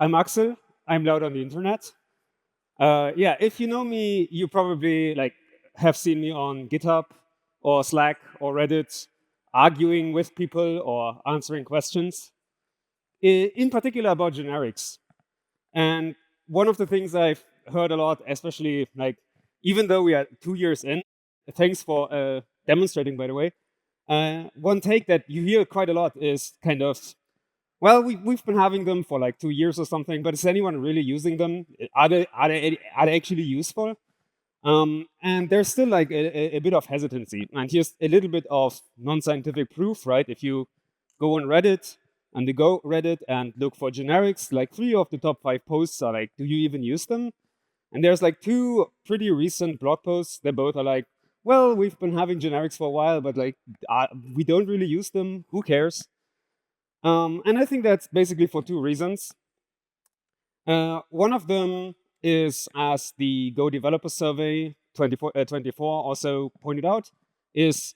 I'm Axel. I'm loud on the internet. Yeah, if you know me, you probably have seen me on GitHub or Slack or Reddit, arguing with people or answering questions, in particular about generics. And one of the things I've heard a lot, especially even though we are 2 years in, thanks for demonstrating, by the way. One take that you hear quite a lot is kind of, well, we've been having them for like 2 years or something, but is anyone really using them? Are they actually useful? And there's still like a bit of hesitancy. And here's a little bit of non-scientific proof, right? If you go on Reddit and you go Reddit and look for generics, like 3 of the top 5 posts are like, do you even use them? And there's like 2 pretty recent blog posts. They both are like, well, we've been having generics for a while, but we don't really use them. Who cares? And I think that's basically for 2 reasons. One of them is, as the Go Developer Survey 24 also pointed out, is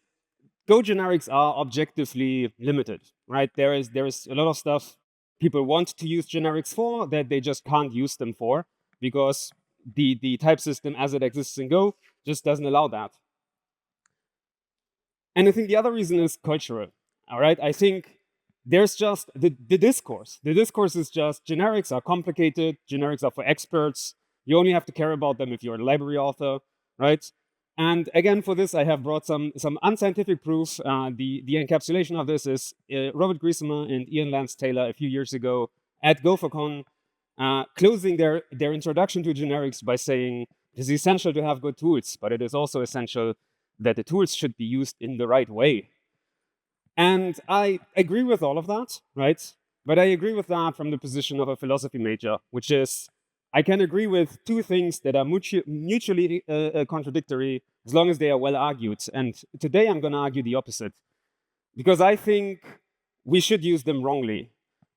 Go generics are objectively limited, right? There is a lot of stuff people want to use generics for that they just can't use them for because the type system as it exists in Go just doesn't allow that. And I think the other reason is cultural. All right, I think there's just the discourse. The discourse is just generics are complicated, generics are for experts. You only have to care about them if you're a library author, right? And again, for this, I have brought some unscientific proof. The encapsulation of this is Robert Griesemer and Ian Lance Taylor a few years ago at GopherCon, closing their introduction to generics by saying it is essential to have good tools, but it is also essential that the tools should be used in the right way. And I agree with all of that, right? But I agree with that from the position of a philosophy major, which is I can agree with 2 things that are mutually contradictory as long as they are well argued. And today I'm going to argue the opposite, because I think we should use them wrongly.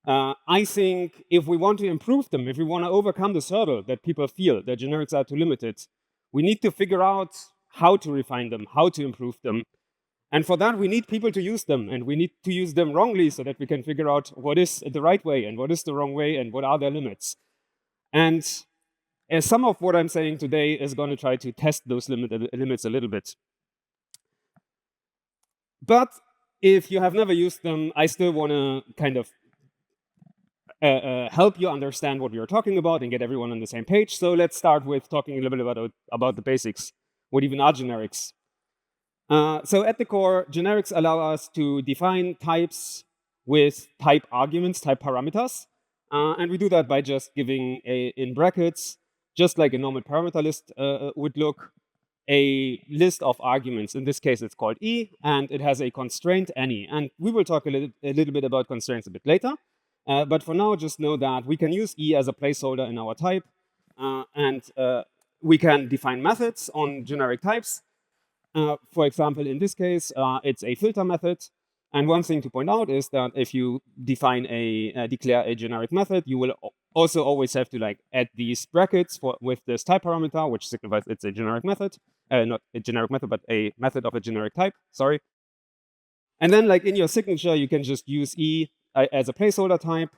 I think if we want to improve them, if we want to overcome this hurdle that people feel that generics are too limited, we need to figure out how to refine them, how to improve them. And for that, we need people to use them, and we need to use them wrongly so that we can figure out what is the right way and what is the wrong way and what are their limits. And some of what I'm saying today is going to try to test those limits a little bit. But if you have never used them, I still want to kind of help you understand what we are talking about and get everyone on the same page. So let's start with talking a little bit about the basics. What even are generics? So at the core, generics allow us to define types with type arguments, type parameters. And we do that by just giving in brackets, just like a normal parameter list would look, a list of arguments. In this case, it's called E, and it has a constraint any. And we will talk a little bit about constraints a bit later. But for now, just know that we can use E as a placeholder in our type. And we can define methods on generic types. For example, in this case, it's a filter method. And one thing to point out is that if you declare a generic method, you will also always have to add these brackets with this type parameter, which signifies it's a generic method. Not a generic method, but a method of a generic type, sorry. And then in your signature, you can just use E as a placeholder type,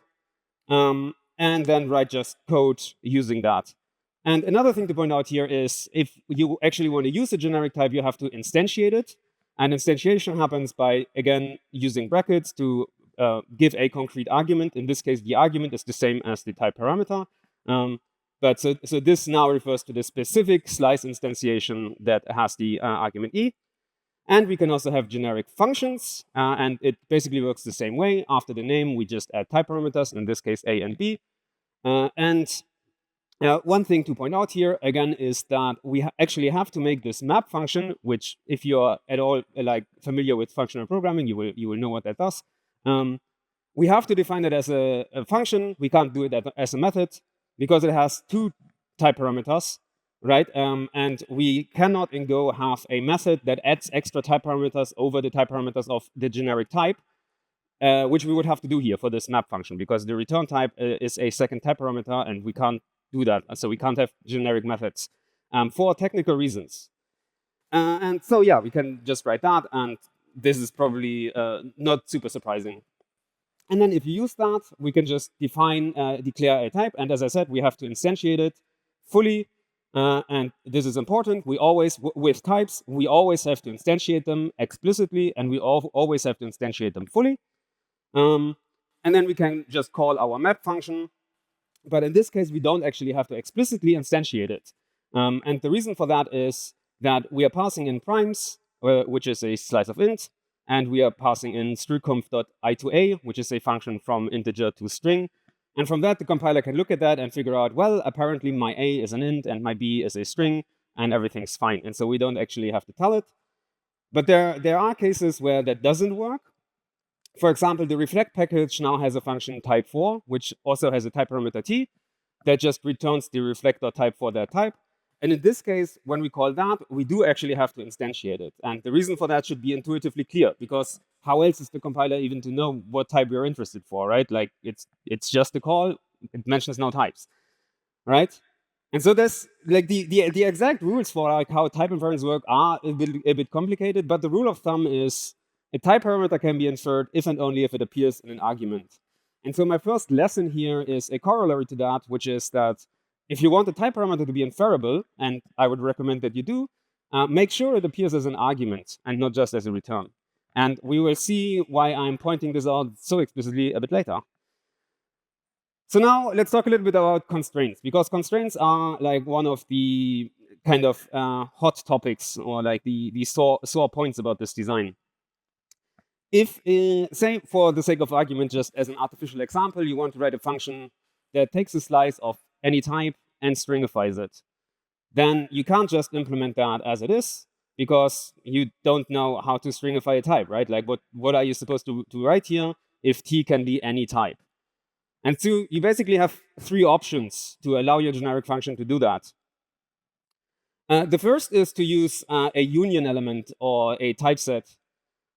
and then write just code using that. And another thing to point out here is if you actually want to use a generic type, you have to instantiate it. And instantiation happens by, again, using brackets to give a concrete argument. In this case, the argument is the same as the type parameter. But so this now refers to the specific slice instantiation that has the argument E. And we can also have generic functions. And it basically works the same way. After the name, we just add type parameters, in this case, A and B. One thing to point out here, again, is that we actually have to make this map function, which if you're at all familiar with functional programming, you will know what that does. We have to define it as a function. We can't do it as a method because it has 2 type parameters, right? And we cannot in Go have a method that adds extra type parameters over the type parameters of the generic type, which we would have to do here for this map function, because the return type is a second type parameter, and we can't do that. So we can't have generic methods for technical reasons. And so, yeah, we can just write that, and this is probably not super surprising. And then if you use that, we can just declare a type. And as I said, we have to instantiate it fully. And this is important. We always, with types, we always have to instantiate them explicitly, and we always have to instantiate them fully. And then we can just call our map function. But in this case, we don't actually have to explicitly instantiate it. And the reason for that is that we are passing in primes, which is a slice of int, and we are passing in strconf.I to a, which is a function from integer to string. And from that, the compiler can look at that and figure out, well, apparently my a is an int and my b is a string, and everything's fine. And so we don't actually have to tell it. But there are cases where that doesn't work. For example, the reflect package now has a function type 4, which also has a type parameter t, that just returns the reflect.type for that type. And in this case, when we call that, we do actually have to instantiate it. And the reason for that should be intuitively clear, because how else is the compiler even to know what type we're interested for, right? Like it's just a call, it mentions no types, right? And so there's like the exact rules for like how type inference work are a bit complicated, but the rule of thumb is a type parameter can be inferred if and only if it appears in an argument. And so my first lesson here is a corollary to that, which is that if you want a type parameter to be inferable, and I would recommend that you do, make sure it appears as an argument and not just as a return. And we will see why I'm pointing this out so explicitly a bit later. So now let's talk a little bit about constraints, because constraints are like one of the kind of hot topics, or like the sore points about this design. If, say, for the sake of argument, just as an artificial example, you want to write a function that takes a slice of any type and stringifies it, then you can't just implement that as it is, because you don't know how to stringify a type, right? Like, what are you supposed to write here if t can be any type? And so you basically have three options to allow your generic function to do that. The first is to use a union element or a typeset.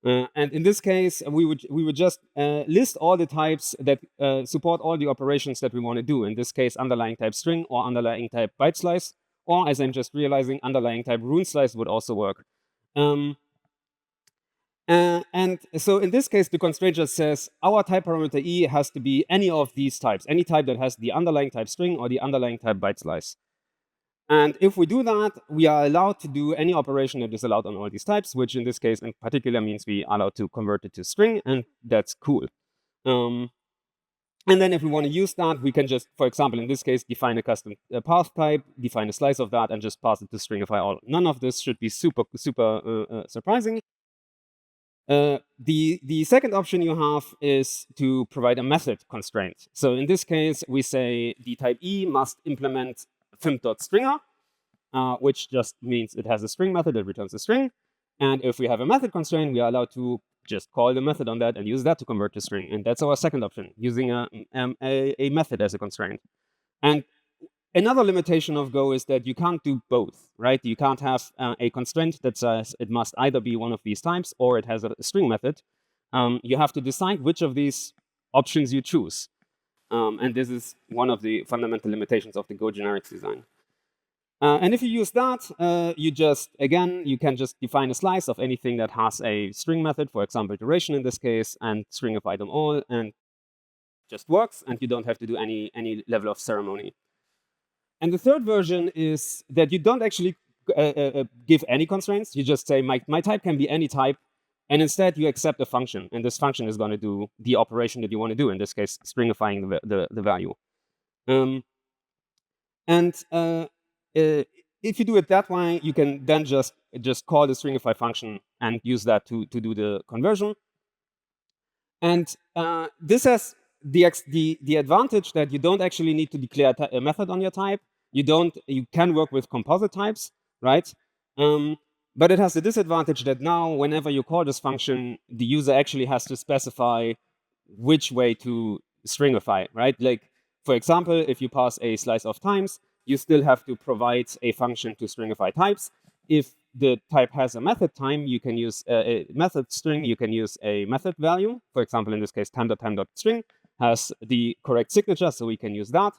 And in this case, we would just list all the types that support all the operations that we want to do. In this case, underlying type string or underlying type byte slice, or as I'm just realizing, underlying type rune slice would also work. And so in this case, the constraint just says our type parameter e has to be any of these types, any type that has the underlying type string or the underlying type byte slice. And if we do that, we are allowed to do any operation that is allowed on all these types, which in this case in particular means we are allowed to convert it to string, and that's cool. And then if we want to use that, we can just, for example, in this case, define a custom path type, define a slice of that, and just pass it to stringify all. None of this should be super surprising. The second option you have is to provide a method constraint. So in this case, we say the type e must implement fimp.stringer, which just means it has a string method that returns a string. And if we have a method constraint, we are allowed to just call the method on that and use that to convert to string. And that's our second option, using a method as a constraint. And another limitation of Go is that you can't do both, right? You can't have a constraint that says it must either be one of these types or it has a string method. You have to decide which of these options you choose. And this is one of the fundamental limitations of the Go generics design. And if you use that, you can just define a slice of anything that has a string method, for example, duration in this case, and stringify them all, and just works, and you don't have to do any level of ceremony. And the third version is that you don't actually give any constraints. You just say, my type can be any type, and instead you accept a function, and this function is going to do the operation that you want to do, in this case, stringifying the value. If you do it that way, you can then just call the stringify function and use that to do the conversion. And this has the advantage that you don't actually need to declare a method on your type. You can work with composite types, right? But it has the disadvantage that now, whenever you call this function, the user actually has to specify which way to stringify, right? Like, for example, if you pass a slice of times, you still have to provide a function to stringify types. If the type has a method time, you can use a method string, you can use a method value. For example, in this case, time.time.string has the correct signature, so we can use that.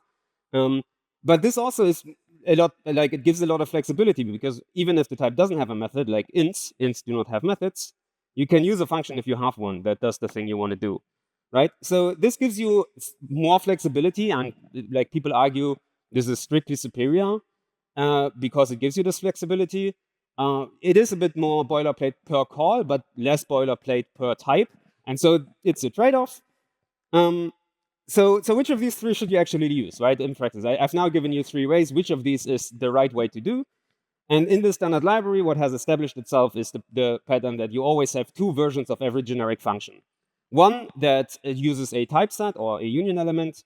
But this also is a lot, like, it gives a lot of flexibility, because even if the type doesn't have a method, like ints do not have methods, you can use a function if you have one that does the thing you want to do. right? So this gives you more flexibility, and like people argue this is strictly superior because it gives you this flexibility. It is a bit more boilerplate per call, but less boilerplate per type, and so it's a trade-off. So which of these three should you actually use, right, in practice? I've now given you three ways. Which of these is the right way to do? And in the standard library, what has established itself is the pattern that you always have two versions of every generic function. One that uses a typeset or a union element,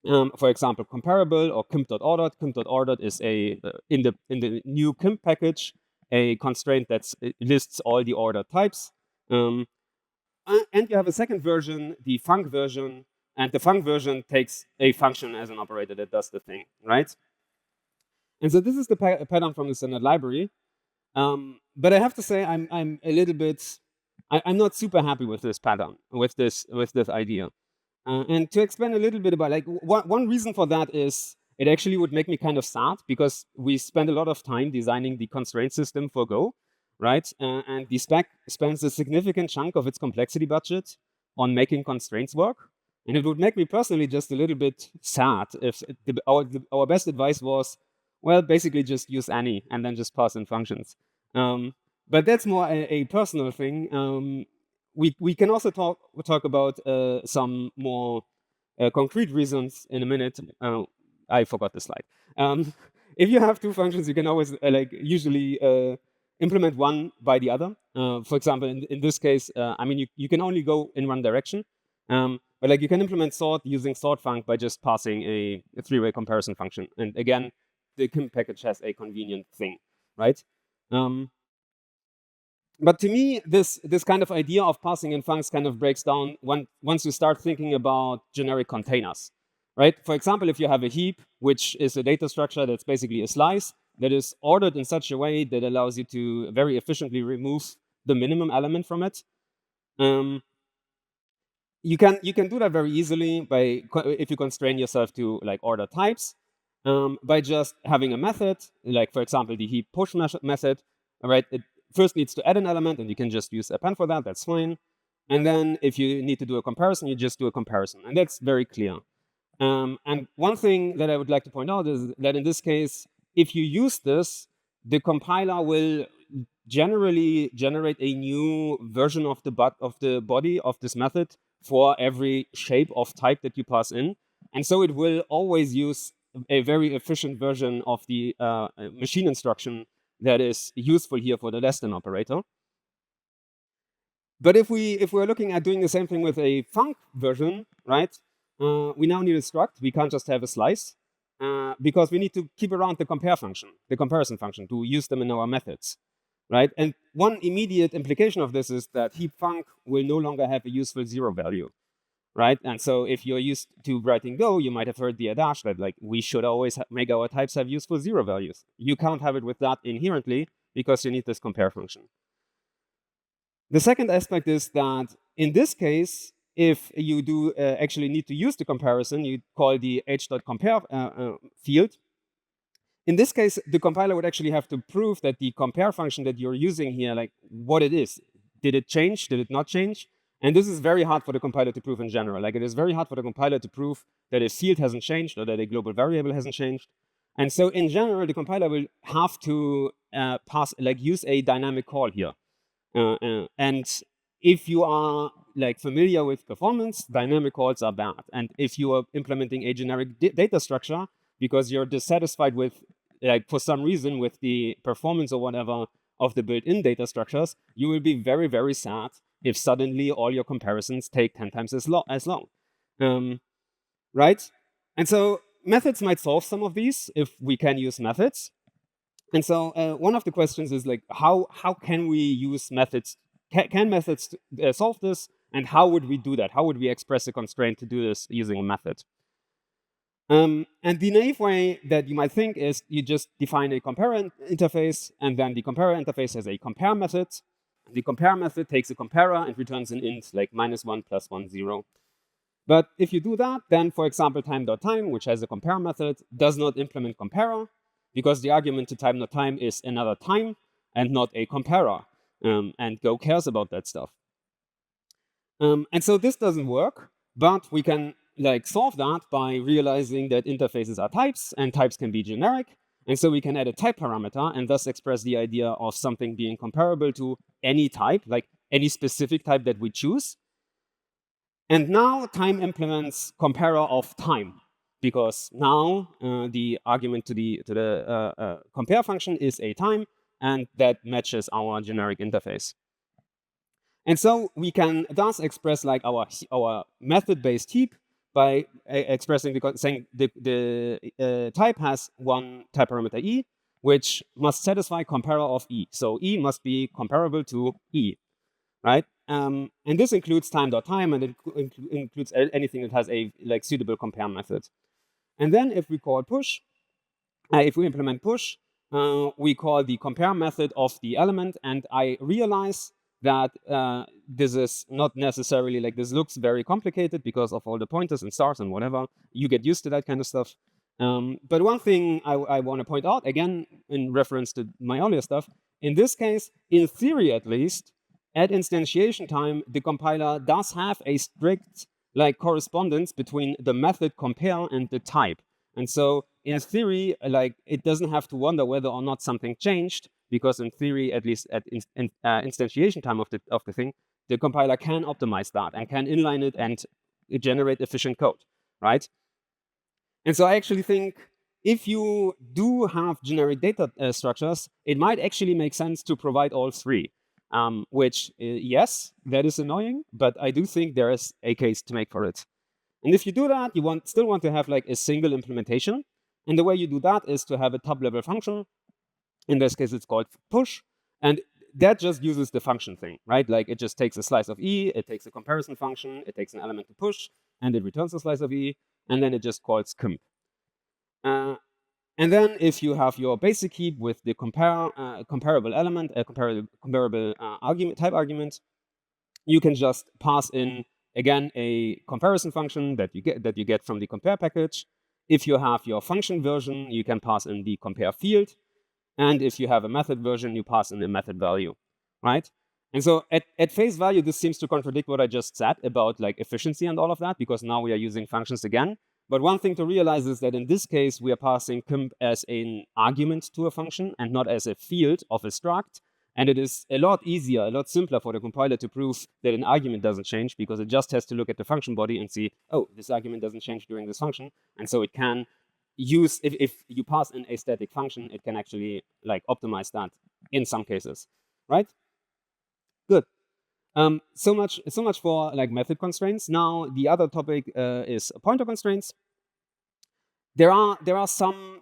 for example, comparable or kimp.ordered. Kimp.ordered is in the new kimp package a constraint that lists all the ordered types. And you have a second version, the func version, and the func version takes a function as an operator that does the thing, right? And so this is the pattern from the standard library. But I have to say, I'm a little bit, I'm not super happy with this pattern, with this idea. And to explain a little bit about, like, one reason for that is it actually would make me kind of sad because we spend a lot of time designing the constraint system for Go, right? And the spec spends a significant chunk of its complexity budget on making constraints work. And it would make me personally just a little bit sad if our best advice was, well, basically just use any and then just pass in functions. But that's more a personal thing. We can also talk about some more concrete reasons in a minute. I forgot the slide. If you have two functions, you can always usually implement one by the other. For example, in this case, I mean, you can only go in one direction. But like you can implement sort using sort func by just passing a three-way comparison function. And again, the Kim package has a convenient thing, right? But to me, this kind of idea of passing in funcs kind of breaks down once you start thinking about generic containers, right? For example, if you have a heap, which is a data structure that's basically a slice that is ordered in such a way that allows you to very efficiently remove the minimum element from it, you can do that very easily by if you constrain yourself to like order types by just having a method, like for example the heap push method. All right, it first needs to add an element, and you can just use append for that. That's fine. And then if you need to do a comparison, you just do a comparison, and that's very clear. And one thing that I would like to point out is that in this case, if you use this, the compiler will generally generate a new version of the body of this method for every shape of type that you pass in. And so it will always use a very efficient version of the machine instruction that is useful here for the less than operator. But if we're looking at doing the same thing with a func version, right? We now need a struct. We can't just have a slice because we need to keep around the compare function, the comparison function, to use them in our methods, right? And one immediate implication of this is that heap func will no longer have a useful zero value, right? And so if you're used to writing Go, you might have heard the adage that like we should always make our types have useful zero values. You can't have it with that inherently because you need this compare function. The second aspect is that in this case, if you do actually need to use the comparison, you call the h.compare field. In this case, the compiler would actually have to prove that the compare function that you're using here, like what it is. Did it change? Did it not change? And this is very hard for the compiler to prove in general. Like it is very hard for the compiler to prove that a field hasn't changed or that a global variable hasn't changed. And so in general, the compiler will have to use a dynamic call here. And if you are like familiar with performance, dynamic calls are bad. And if you are implementing a generic data structure because you're dissatisfied with, like for some reason, with the performance or whatever of the built-in data structures, you will be very, very sad if suddenly all your comparisons take 10 times as long. Right? And so methods might solve some of these if we can use methods. And so one of the questions is like, how can we use methods? Can methods solve this? And how would we do that? How would we express a constraint to do this using a method? And the naive way that you might think is you just define a compare interface, and then the compare interface has a compare method. The compare method takes a comparer and returns an int like -1 + 1 0. But if you do that, then for example, time.time, which has a compare method, does not implement comparer, because the argument to time.time is another time and not a comparer. And Go cares about that stuff. And so this doesn't work, but we can like solve that by realizing that interfaces are types and types can be generic. And so we can add a type parameter and thus express the idea of something being comparable to any type, like any specific type that we choose. And now time implements comparer of time, because now the argument to the compare function is a time, and that matches our generic interface. And so we can thus express like our method-based heap by expressing saying the type has one type parameter e, which must satisfy comparer of e. So e must be comparable to e, right? And this includes time.time, and it includes anything that has a like suitable compare method. And then if we call push, if we implement push, we call the compare method of the element, and I realize that this is not necessarily like this looks very complicated because of all the pointers and stars and whatever. You get used to that kind of stuff. But one thing I want to point out, again, in reference to my earlier stuff, in this case, in theory at least, at instantiation time, the compiler does have a strict like correspondence between the method compare and the type. And so in theory, like it doesn't have to wonder whether or not something changed, because in theory, at least at instantiation time of the thing, the compiler can optimize that and can inline it and generate efficient code, right? And so I actually think if you do have generic data structures, it might actually make sense to provide all three. Which, yes, that is annoying, but I do think there is a case to make for it. And if you do that, you still want to have like a single implementation. And the way you do that is to have a top-level function. In this case, it's called push. And that just uses the function thing, right? Like it just takes a slice of E, it takes a comparison function, it takes an element to push, and it returns a slice of E, and then it just calls comp. And then if you have your basic heap with the comparable element, comparable argument, type argument, you can just pass in again a comparison function that you get from the compare package. If you have your function version, you can pass in the compare field, and if you have a method version, you pass in the method value, right? And so at face value, this seems to contradict what I just said about like efficiency and all of that, because now we are using functions again. But one thing to realize is that in this case, we are passing comp as an argument to a function and not as a field of a struct. And it is a lot easier, a lot simpler for the compiler to prove that an argument doesn't change, because it just has to look at the function body and see, oh, this argument doesn't change during this function. And so it can use, if you pass in a static function, it can actually like optimize that in some cases, right? Good. So much for like method constraints. Now the other topic is pointer constraints. There are some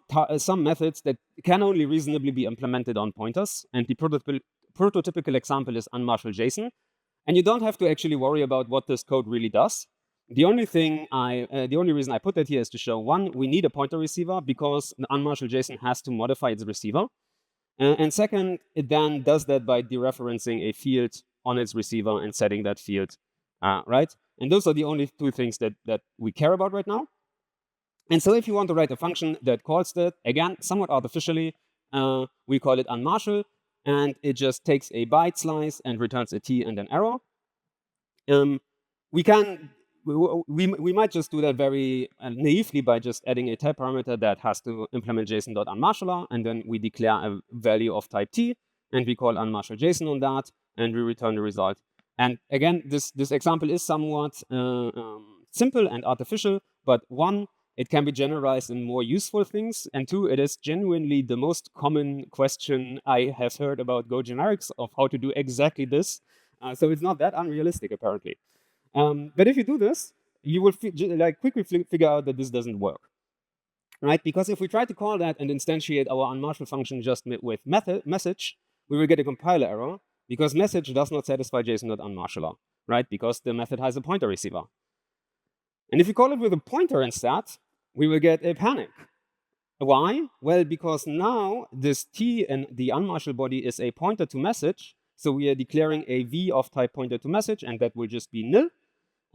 methods that can only reasonably be implemented on pointers, and the prototypical example is unmarshal JSON. And you don't have to actually worry about what this code really does. The only reason I put that here is to show, one, we need a pointer receiver because the unmarshal JSON has to modify its receiver. And second, it then does that by dereferencing a field on its receiver and setting that field, right? And those are the only two things that we care about right now. And so if you want to write a function that calls that, again, somewhat artificially, we call it unmarshal, and it just takes a byte slice and returns a t and an arrow. We might just do that very naively by just adding a type parameter that has to implement JSON.unmarshaller, and then we declare a value of type t, and we call unmarshal JSON on that, and we return the result. And again, this example is somewhat simple and artificial, but one, it can be generalized in more useful things, and two, it is genuinely the most common question I have heard about Go generics of how to do exactly this. So it's not that unrealistic, apparently. But if you do this, you will quickly figure out that this doesn't work, right? Because if we try to call that and instantiate our unmarshal function just with message, we will get a compiler error, because message does not satisfy JSON.unmarshaller, right? Because the method has a pointer receiver. And if you call it with a pointer instead, we will get a panic. Why? Well, because now this t in the unmarshal body is a pointer to message, so we are declaring a v of type pointer to message, and that will just be nil.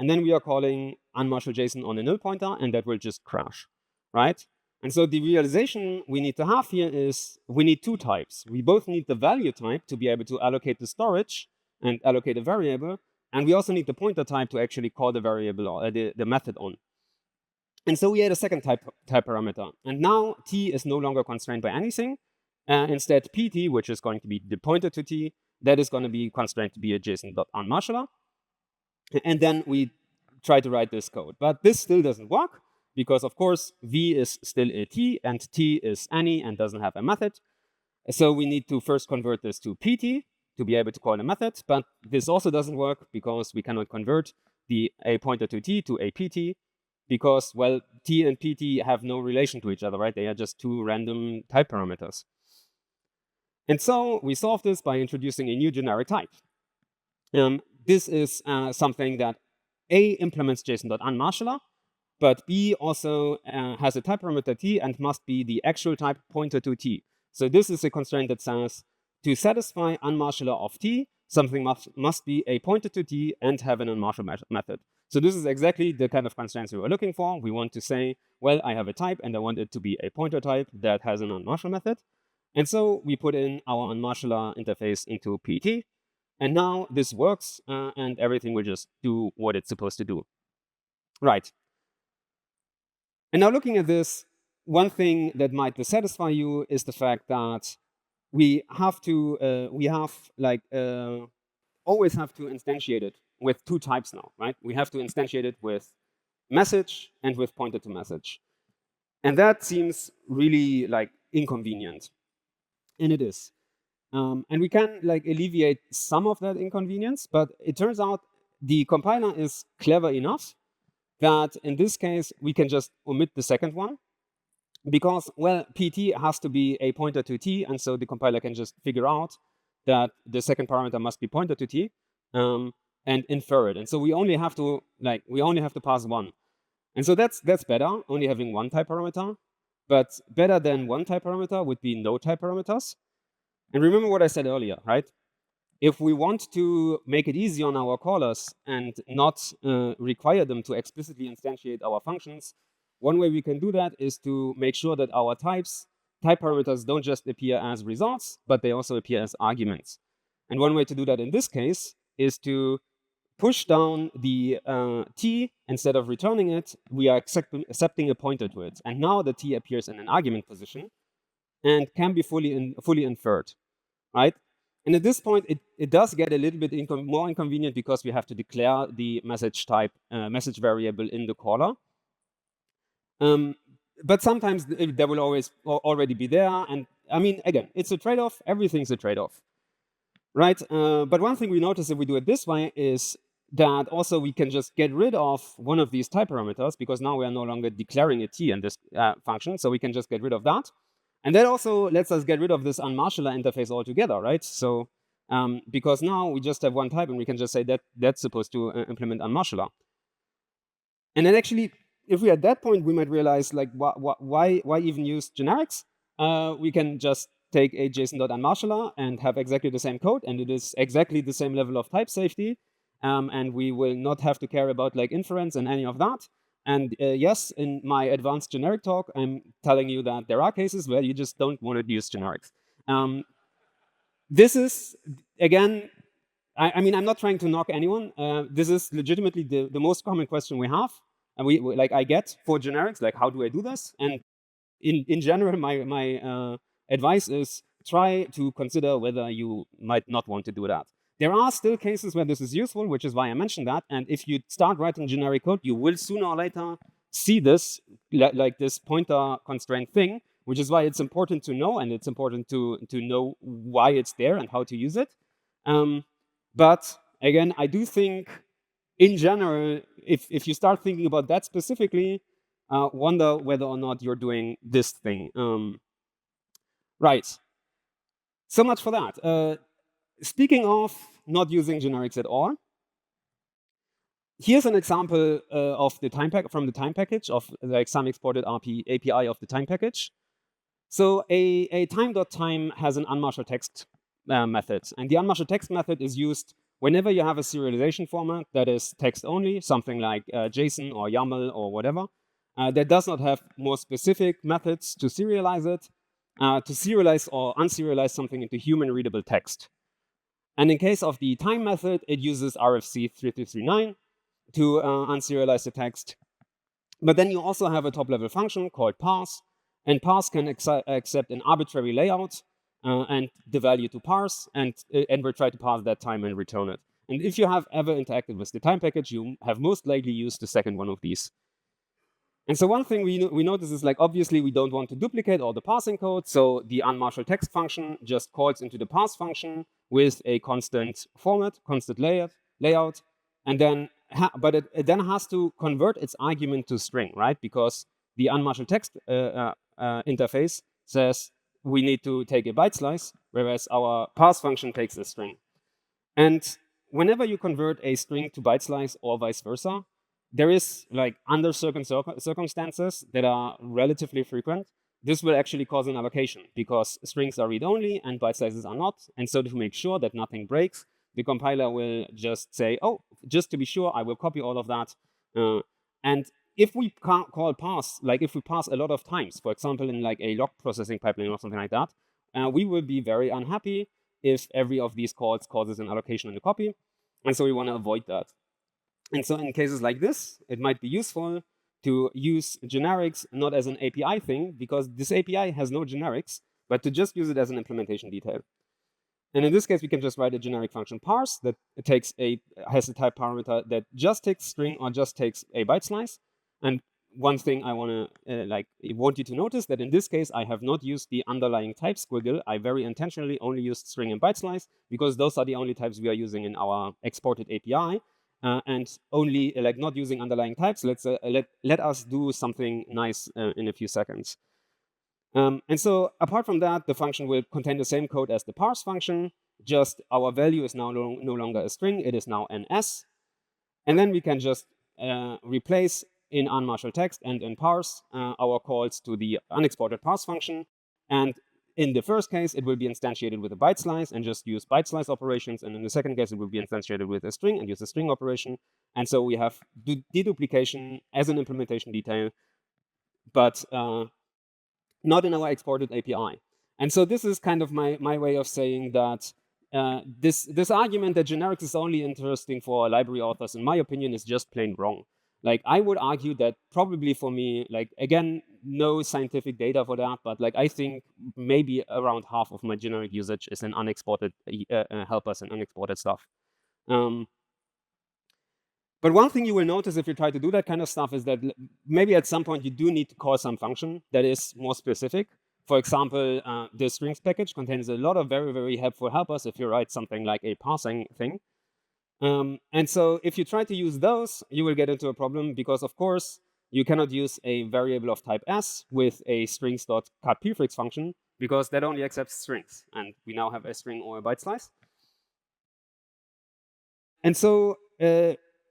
And then we are calling unmarshal JSON on a null pointer, and that will just crash, right? And so the realization we need to have here is we need two types. We both need the value type to be able to allocate the storage and allocate a variable, And we also need the pointer type to actually call the variable or the method on. And so we add a second type parameter. And now t is no longer constrained by anything. Instead, pt, which is going to be the pointer to t, that is going to be constrained to be a JSON.onMarshaller. And then we try to write this code. But this still doesn't work because, of course, v is still a t, and t is any and doesn't have a method. So we need to first convert this to pt to be able to call a method. But this also doesn't work because we cannot convert a pointer to t to a pt because, well, t and pt have no relation to each other, right? They are just two random type parameters. And so we solve this by introducing a new generic type. This is something that A implements JSON.onMarshaller, but B also has a type parameter t and must be the actual type pointer to t. So this is a constraint that says to satisfy onMarshaller of t, something must be a pointer to t and have an onMarshaller method. So this is exactly the kind of constraints we were looking for. We want to say, well, I have a type and I want it to be a pointer type that has an onMarshaller method. And so we put in our onMarshaller interface into pt. And now this works, and everything will just do what it's supposed to do. Right. And now looking at this, one thing that might dissatisfy you is the fact that we have to, always have to instantiate it with two types now, right? We have to instantiate it with message and with pointer to message. And that seems really inconvenient. And it is. And we can alleviate some of that inconvenience, but it turns out the compiler is clever enough that in this case, we can just omit the second one because, well, pt has to be a pointer to t, and so the compiler can just figure out that the second parameter must be pointer to t and infer it. And so we only have to pass one. And so that's better, only having one type parameter. But better than one type parameter would be no type parameters. And remember what I said earlier, right? If we want to make it easy on our callers and not require them to explicitly instantiate our functions, one way we can do that is to make sure that our type parameters don't just appear as results, but they also appear as arguments. And one way to do that in this case is to push down the t. Instead of returning it, we are accepting a pointer to it. And now the t appears in an argument position and can be fully inferred, right? And at this point, it does get a little bit more inconvenient because we have to declare the message type, message variable in the caller. But sometimes there will always already be there. And I mean, again, it's a trade-off. Everything's a trade-off, right? But one thing we notice if we do it this way is that also we can just get rid of one of these type parameters because now we are no longer declaring a t in this function. So we can just get rid of that. And that also lets us get rid of this onMarshaller interface altogether, right? So because now we just have one type and we can just say that that's supposed to implement onMarshaller. And then actually, if we're at that point, we might realize why even use generics? We can just take a JSON.onMarshaller and have exactly the same code, and it is exactly the same level of type safety. And we will not have to care about inference and any of that. And yes, in my advanced generic talk, I'm telling you that there are cases where you just don't want to use generics. This is, again, I mean, I'm not trying to knock anyone. This is legitimately the most common question we have. And I get for generics, how do I do this? And in general, my advice is try to consider whether you might not want to do that. There are still cases where this is useful, which is why I mentioned that. And if you start writing generic code, you will sooner or later see this, this pointer constraint thing, which is why it's important to know, and it's important to know why it's there and how to use it. But again, I do think, in general, if you start thinking about that specifically, wonder whether or not you're doing this thing. Right. So much for that. Speaking of not using generics at all, here's an example of the from the time package of some exported API of the time package. So a time.time has an onMarshaller text method, and the onMarshaller text method is used whenever you have a serialization format that is text only, something like JSON or YAML or whatever, that does not have more specific methods to serialize it, to serialize or unserialize something into human readable text. And in case of the time method, it uses RFC 3239 to unserialize the text. But then you also have a top-level function called parse, and parse can accept an arbitrary layout and the value to parse, and we'll try to parse that time and return it. And if you have ever interacted with the time package, you have most likely used the second one of these. And so one thing we notice is, like, obviously we don't want to duplicate all the parsing code, so the unmarshaled text function just calls into the parse function with a constant format, constant layout, and then but it then has to convert its argument to string, right? Because the unmarshaled text interface says we need to take a byte slice, whereas our parse function takes a string. And whenever you convert a string to byte slice or vice versa, there is, like, under certain circumstances that are relatively frequent, this will actually cause an allocation because strings are read-only and byte slices are not. And so to make sure that nothing breaks, the compiler will just say, oh, just to be sure, I will copy all of that. And if we call parse, like if we parse a lot of times, for example, in like a log processing pipeline or something like that, we will be very unhappy if every of these calls causes an allocation in the copy. And so we want to avoid that. And so in cases like this, it might be useful to use generics not as an API thing, because this API has no generics, but to just use it as an implementation detail. And in this case, we can just write a generic function parse that has a type parameter that just takes string or just takes a byte slice. And one thing I want you to notice that in this case, I have not used the underlying type squiggle. I very intentionally only used string and byte slice because those are the only types we are using in our exported API. And only not using underlying types. Let us do something nice in a few seconds. And so apart from that, the function will contain the same code as the parse function. Just our value is now no longer a string. It is now an s. And then we can just replace in unmarshaled text and in parse our calls to the unexported parse function. And in the first case, it will be instantiated with a byte slice and just use byte slice operations. And in the second case, it will be instantiated with a string and use a string operation. And so we have deduplication as an implementation detail, but not in our exported API. And so this is kind of my way of saying that this argument that generics is only interesting for library authors, in my opinion, is just plain wrong. Like, I would argue that probably for me, like, again, no scientific data for that, but like I think maybe around half of my generic usage is in unexported helpers and unexported stuff. But one thing you will notice if you try to do that kind of stuff is that maybe at some point you do need to call some function that is more specific. For example, the strings package contains a lot of very, very helpful helpers if you write something like a parsing thing. And so if you try to use those, you will get into a problem because, of course, you cannot use a variable of type s with a strings.cutPrefix function because that only accepts strings. And we now have a string or a byte slice. And so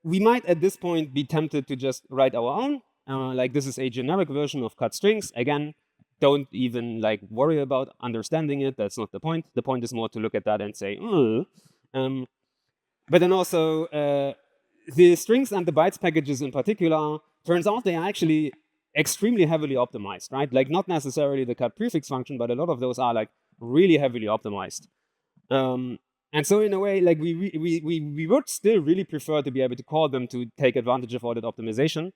we might at this point be tempted to just write our own. Like, this is a generic version of cut strings. Again, don't even like worry about understanding it. That's not the point. The point is more to look at that and say, but then also, the strings and the bytes packages in particular, turns out they are actually extremely heavily optimized, right? Like, not necessarily the cut prefix function, but a lot of those are like really heavily optimized. And so in a way, like we would still really prefer to be able to call them to take advantage of all that optimization.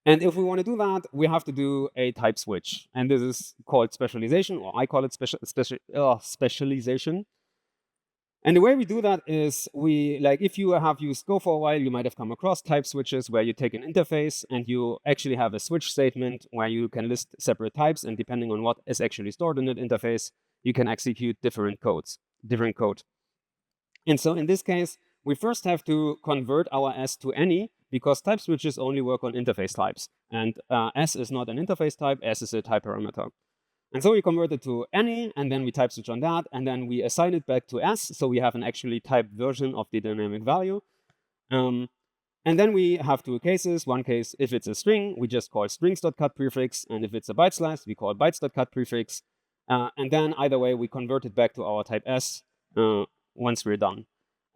And if we want to do that, we have to do a type switch. And this is called specialization, or I call it specialization. And the way we do that is if you have used Go for a while, you might have come across type switches where you take an interface and you actually have a switch statement where you can list separate types, and depending on what is actually stored in that interface, you can execute different code. And so in this case, we first have to convert our S to any, because type switches only work on interface types. And S is not an interface type, S is a type parameter. And so we convert it to any, and then we type switch on that, and then we assign it back to S, so we have an actually typed version of the dynamic value. And then we have two cases. One case, if it's a string, we just call strings.cutPrefix, and if it's a byte slice, we call bytes.cutPrefix. And then either way, we convert it back to our type S once we're done.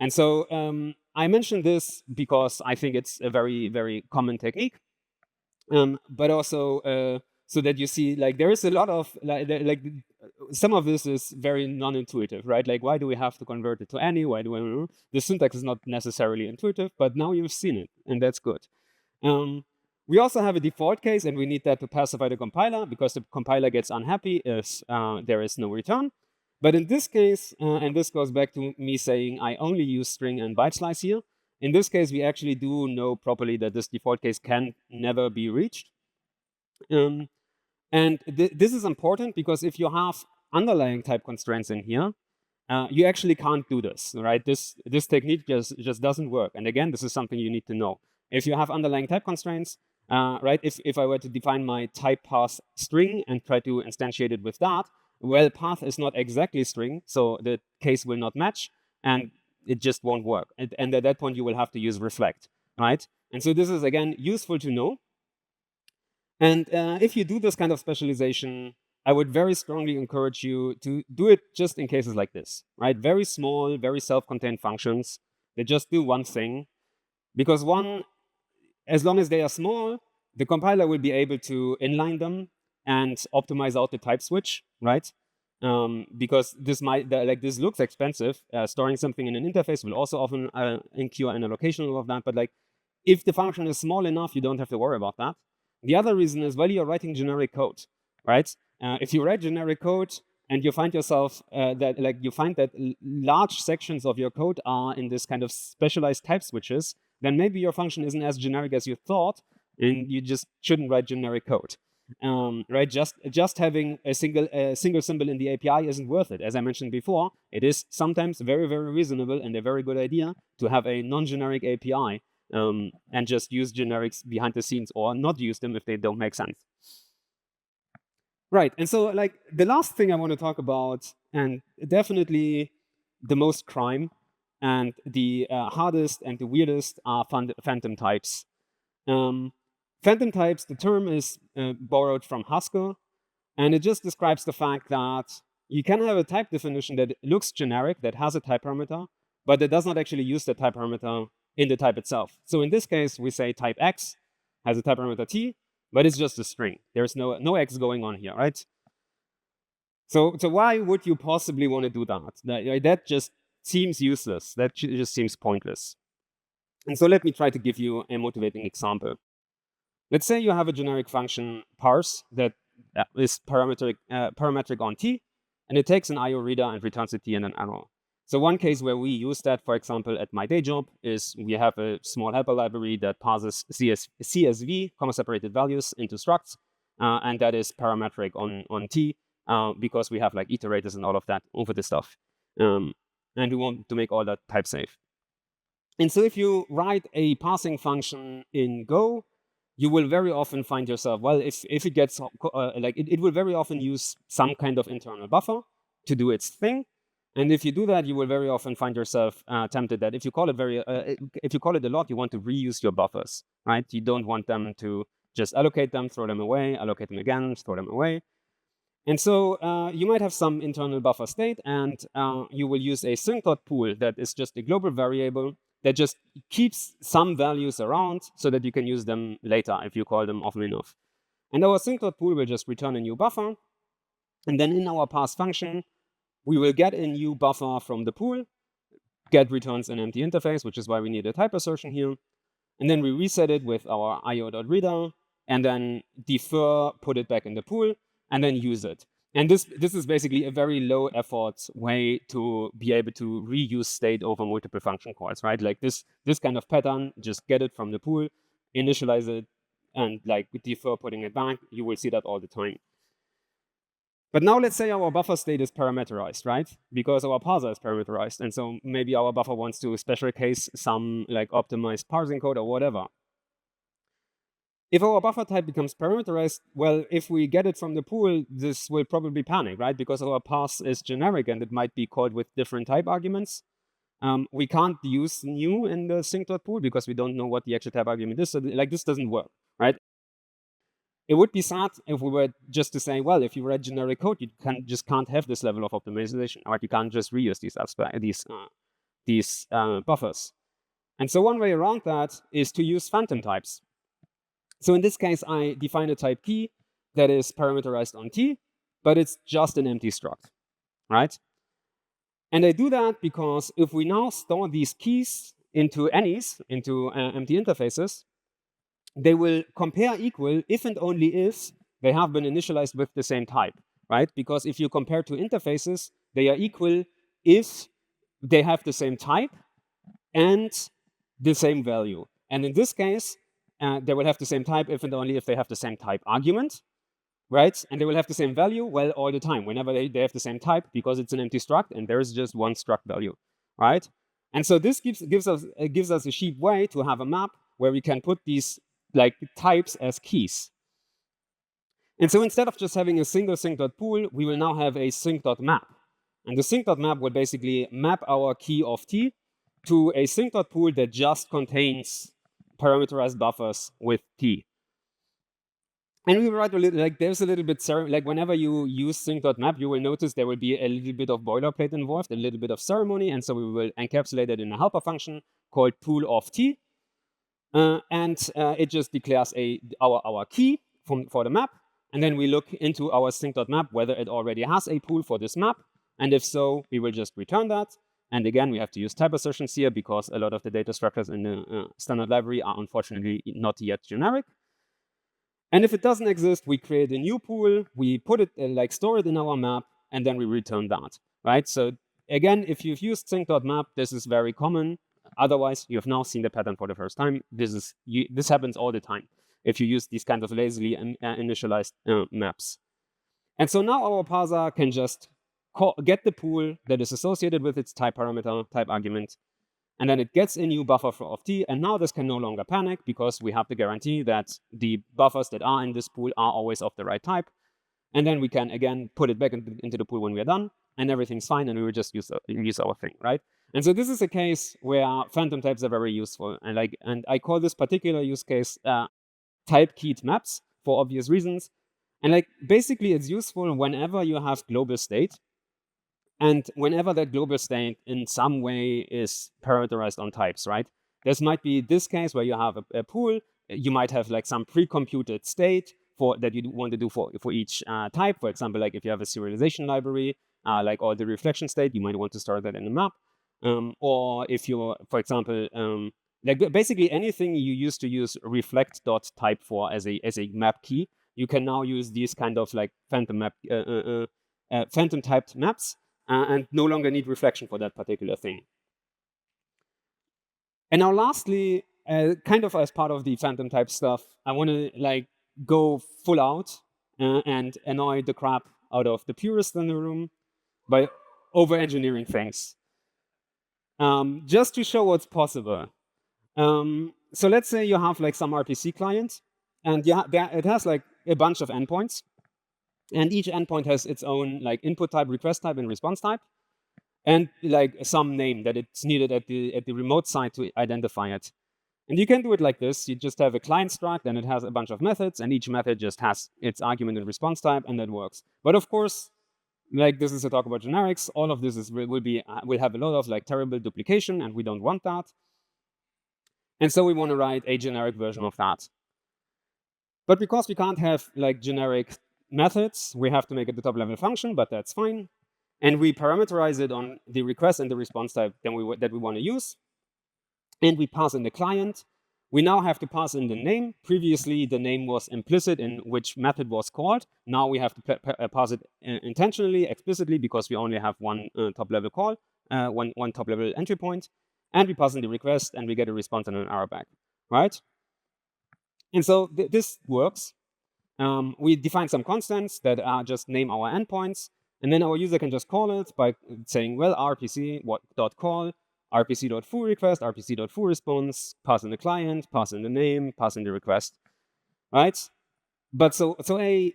And so I mentioned this because I think it's a very, very common technique, but also so that you see, like, there is a lot of some of this is very non-intuitive, right? Like, why do we have to convert it to any? Why do we? The syntax is not necessarily intuitive, but now you've seen it, and that's good. We also have a default case, and we need that to pacify the compiler, because the compiler gets unhappy if there is no return. But in this case, and this goes back to me saying I only use string and byte slice here, in this case, we actually do know properly that this default case can never be reached. And this is important because if you have underlying type constraints in here, you actually can't do this, right? This technique just doesn't work. And again, this is something you need to know. If you have underlying type constraints, right? If I were to define my type path string and try to instantiate it with that, well, path is not exactly string, so the case will not match, and it just won't work. And at that point, you will have to use reflect, right? And so this is, again, useful to know. And if you do this kind of specialization, I would very strongly encourage you to do it just in cases like this, right? Very small, very self-contained functions that just do one thing. Because as long as they are small, the compiler will be able to inline them and optimize out the type switch, right? Because this this looks expensive. Storing something in an interface will also often incur an allocation of that. But like, if the function is small enough, you don't have to worry about that. The other reason is, well, you're writing generic code, right? If you write generic code and you find yourself that large sections of your code are in this kind of specialized type switches, then maybe your function isn't as generic as you thought, and you just shouldn't write generic code, right? Just having a single symbol in the API isn't worth it. As I mentioned before, it is sometimes very, very reasonable and a very good idea to have a non-generic API. And just use generics behind the scenes, or not use them if they don't make sense. Right, and so like the last thing I want to talk about, and definitely the most crime and the hardest and the weirdest, are phantom types. Phantom types, the term is borrowed from Haskell, and it just describes the fact that you can have a type definition that looks generic, that has a type parameter, but that does not actually use the type parameter in the type itself. So in this case, we say type X has a type parameter T, but it's just a string. There's no X going on here, right? So why would you possibly want to do that? That just seems useless. That just seems pointless. And so let me try to give you a motivating example. Let's say you have a generic function parse that is parametric on T, and it takes an IO reader and returns a T and an arrow. So one case where we use that, for example, at my day job, is we have a small helper library that parses CSV, comma-separated values, into structs, and that is parametric on T, because we have like iterators and all of that over the stuff. And we want to make all that type safe. And so if you write a parsing function in Go, you will very often find yourself, well, if it gets, it will very often use some kind of internal buffer to do its thing. And if you do that, you will very often find yourself tempted that if you call it a lot, you want to reuse your buffers, right? You don't want them to just allocate them, throw them away, allocate them again, throw them away. And so you might have some internal buffer state, and you will use a sync.pool that is just a global variable that just keeps some values around so that you can use them later if you call them often enough. And our sync.pool will just return a new buffer. And then in our parse function, we will get a new buffer from the pool. Get returns an empty interface, which is why we need a type assertion here. And then we reset it with our io.reader, and then defer, put it back in the pool, and then use it. And this is basically a very low effort way to be able to reuse state over multiple function calls, right? Like this kind of pattern, just get it from the pool, initialize it, and like defer putting it back. You will see that all the time. But now let's say our buffer state is parameterized, right? Because our parser is parameterized. And so maybe our buffer wants to special case some like optimized parsing code or whatever. If our buffer type becomes parameterized, well, if we get it from the pool, this will probably panic, right? Because our parse is generic and it might be called with different type arguments. We can't use new in the sync.pool because we don't know what the actual type argument is. So like this doesn't work, right? It would be sad if we were just to say, well, if you write generic code, you just can't have this level of optimization, right? You can't just reuse these buffers. And so one way around that is to use phantom types. So in this case, I define a type P that is parameterized on T, but it's just an empty struct, right? And I do that because if we now store these keys into any's, into empty interfaces, they will compare equal if and only if they have been initialized with the same type, right? Because if you compare two interfaces, they are equal if they have the same type and the same value. And in this case, they will have the same type if and only if they have the same type argument, right? And they will have the same value, well, all the time, whenever they have the same type, because it's an empty struct and there is just one struct value, right? And so this gives us a cheap way to have a map where we can put these like types as keys. And so instead of just having a single sync.pool, we will now have a sync.map. And the sync.map will basically map our key of t to a sync.pool that just contains parameterized buffers with t. And we write a little, like there's a little bit, like whenever you use sync.map, you will notice there will be a little bit of boilerplate involved, a little bit of ceremony. And so we will encapsulate it in a helper function called pool of t. And it just declares our key for the map. And then we look into our sync.map whether it already has a pool for this map. And if so, we will just return that. And again, we have to use type assertions here because a lot of the data structures in the standard library are unfortunately not yet generic. And if it doesn't exist, we create a new pool, we put it, like store it in our map, and then we return that, right? So again, if you've used sync.map, this is very common. Otherwise, you have now seen the pattern for the first time. This happens all the time if you use these kind of lazily initialized maps. And so now our parser can just get the pool that is associated with its type parameter, type argument, and then it gets a new buffer of t, and now this can no longer panic because we have the guarantee that the buffers that are in this pool are always of the right type. And then we can, again, put it back into the pool when we are done, and everything's fine, and we will just use our thing, right? And so this is a case where phantom types are very useful. And I call this particular use case type-keyed maps for obvious reasons. And basically, it's useful whenever you have global state, and whenever that global state in some way is parameterized on types, right? This might be this case where you have a pool. You might have like some pre-computed state that you want to do for each type. For example, like if you have a serialization library, like all the reflection state, you might want to store that in a map. Or if you're, for example, like basically anything you used to use reflect.type for as a map key, you can now use these kind of like phantom typed maps. And no longer need reflection for that particular thing. And now lastly, kind of as part of the phantom type stuff, I want to like go full out and annoy the crap out of the purists in the room by over-engineering things. Just to show what's possible. So let's say you have like some RPC client, and it has like a bunch of endpoints. And each endpoint has its own like input type, request type, and response type, and like some name that it's needed at the remote side to identify it. And you can do it like this. You just have a client struct, and it has a bunch of methods, and each method just has its argument and response type, and that works. But of course, like this is a talk about generics. All of this will have a lot of like terrible duplication, and we don't want that. And so we want to write a generic version of that. But because we can't have like generic methods, we have to make it the top level function, but that's fine. And we parameterize it on the request and the response type that we want to use. And we pass in the client. We now have to pass in the name. Previously, the name was implicit in which method was called. Now we have to pass it intentionally, explicitly, because we only have one top level call, one top level entry point. And we pass in the request, and we get a response and an error back, right? And so this works. We define some constants that are just name our endpoints, and then our user can just call it by saying, well, rpc.call, rpc.foo request, rpc.foo response, pass in the client, pass in the name, pass in the request, right? But so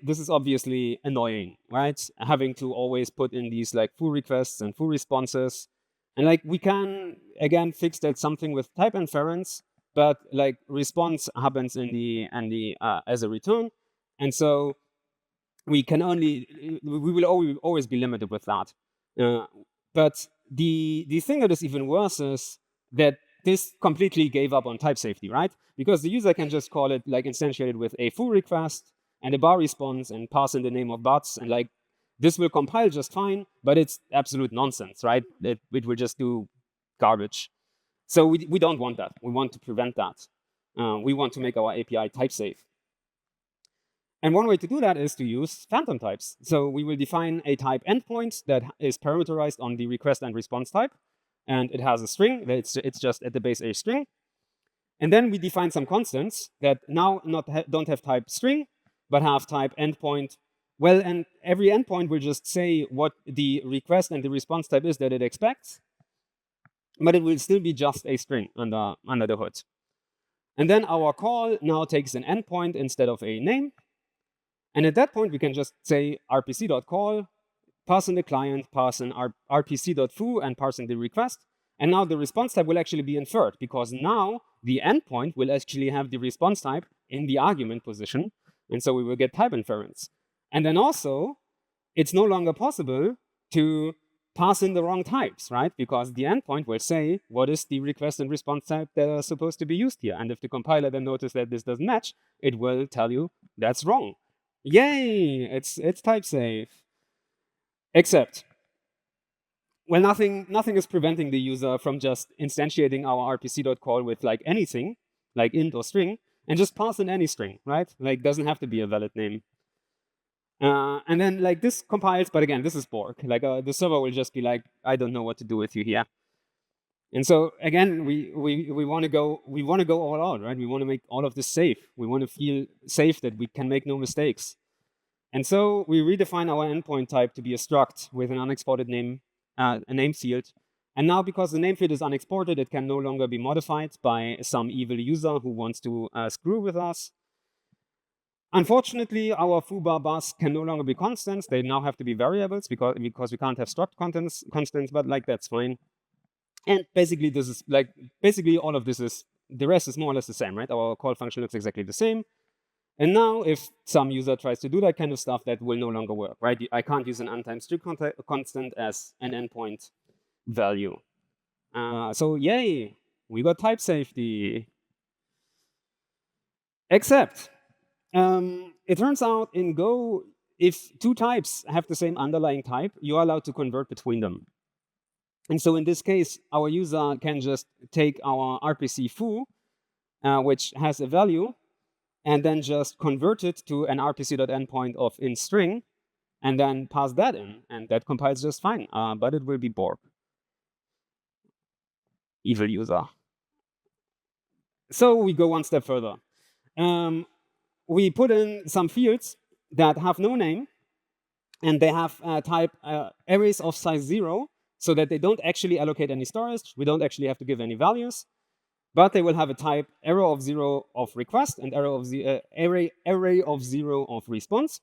this is obviously annoying, right? Having to always put in these like foo requests and foo responses, and like we can again fix that something with type inference, but like response happens in the as a return. And so we will always be limited with that. But the thing that is even worse is that this completely gave up on type safety, right? Because the user can just call it like instantiated with a foo request and a bar response and pass in the name of bots and like This will compile just fine, but it's absolute nonsense, right? It will just do garbage. So we don't want that. We want to prevent that. We want to make our API type safe. And one way to do that is to use phantom types. So we will define a type endpoint that is parameterized on the request and response type. And it has a string. It's just at the base a string. And then we define some constants that now don't have type string, but have type endpoint. Well, and every endpoint will just say what the request and the response type is that it expects, but it will still be just a string under the hood. And then our call now takes an endpoint instead of a name. And at that point, we can just say rpc.call, pass in the client, pass in rpc.foo, and parse in the request. And now the response type will actually be inferred, because now the endpoint will actually have the response type in the argument position. And so we will get type inference. And then also, it's no longer possible to pass in the wrong types, right? Because the endpoint will say what is the request and response type that are supposed to be used here. And if the compiler then notices that this doesn't match, it will tell you that's wrong. Yay! It's type safe. Except, well, nothing is preventing the user from just instantiating our rpc.call with like anything, like int or string, and just pass in any string, right? Like, doesn't have to be a valid name. And then like this compiles, but again, this is Borg. Like the server will just be like, I don't know what to do with you here. And so again, we want to go all out, right? We want to make all of this safe. We want to feel safe that we can make no mistakes. And so we redefine our endpoint type to be a struct with an unexported name, a name field. And now, because the name field is unexported, it can no longer be modified by some evil user who wants to screw with us. Unfortunately, our foobar bus can no longer be constants. They now have to be variables because we can't have struct constants, but like that's fine. And basically, this is like all of this is the rest is more or less the same, right? Our call function looks exactly the same. And now, if some user tries to do that kind of stuff, that will no longer work, right? I can't use an untimed string constant as an endpoint value. So yay, we got type safety. Except, it turns out in Go, if two types have the same underlying type, you are allowed to convert between them. And so in this case, our user can just take our RPC foo, which has a value, and then just convert it to an rpc.endpoint of in string, and then pass that in, and that compiles just fine. But it will be Borg. Evil user. So we go one step further. We put in some fields that have no name, and they have type arrays of size 0, so that they don't actually allocate any storage. We don't actually have to give any values, but they will have a type array of 0 of request and array of 0 of response,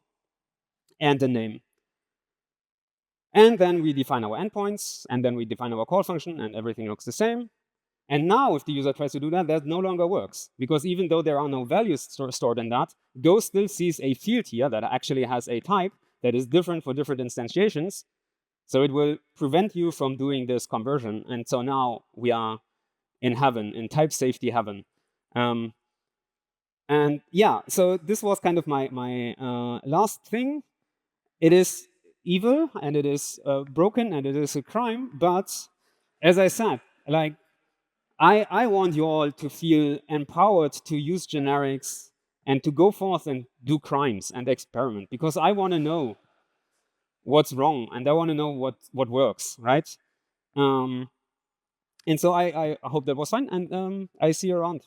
and a name. And then we define our endpoints, and then we define our call function, and everything looks the same. And now, if the user tries to do that, that no longer works, because even though there are no values stored in that, Go still sees a field here that actually has a type that is different for different instantiations. So it will prevent you from doing this conversion. And so now we are in heaven, in type safety heaven. And yeah, so this was kind of my last thing. It is evil, and it is broken, and it is a crime. But as I said, like, I want you all to feel empowered to use generics and to go forth and do crimes and experiment, because I want to know what's wrong, and I want to know what works, right? And so I hope that was fun, and I see you around.